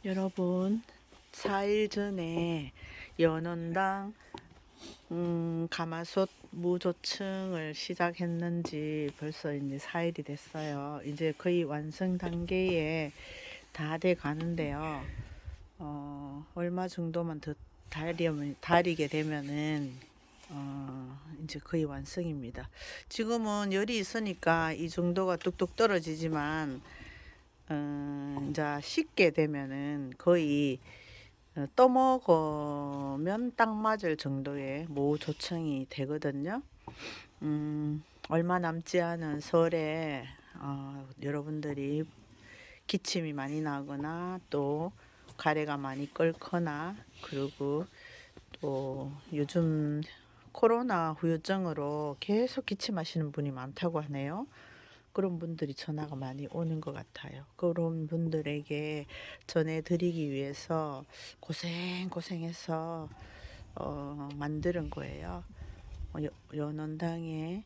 여러분, 4일 전에 연원당 가마솥 무조층을 시작했는지 벌써 이제 4일이 됐어요. 이제 거의 완성 단계에 다 돼 가는데요. 얼마 정도만 더 다리게 되면은 이제 거의 완성입니다. 지금은 열이 있으니까 이 정도가 뚝뚝 떨어지지만 이제 식게 되면은 거의 떠먹으면 딱 맞을 정도의 모조청이 되거든요. 얼마 남지 않은 설에 여러분들이 기침이 많이 나거나 또 가래가 많이 끓거나, 그리고 또 요즘 코로나 후유증으로 계속 기침하시는 분이 많다고 하네요. 그런 분들이 전화가 많이 오는 것 같아요. 그런 분들에게 전해드리기 위해서 고생해서 만드는 거예요. 연원당의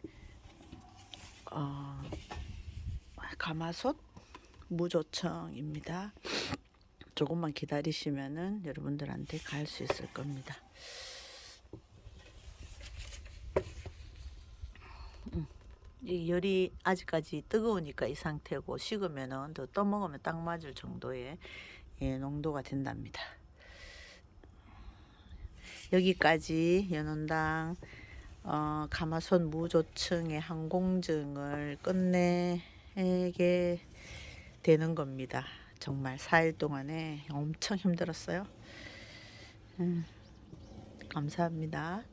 가마솥 무조청입니다. 조금만 기다리시면은 여러분들한테 갈 수 있을 겁니다. 이 열이 아직까지 뜨거우니까 이 상태고, 식으면은 더 떠먹으면 딱 맞을 정도의 농도가 된답니다. 여기까지 연원당 가마솥 무조층의 항공증을 끝내게 되는 겁니다. 정말 4일 동안에 엄청 힘들었어요. 감사합니다.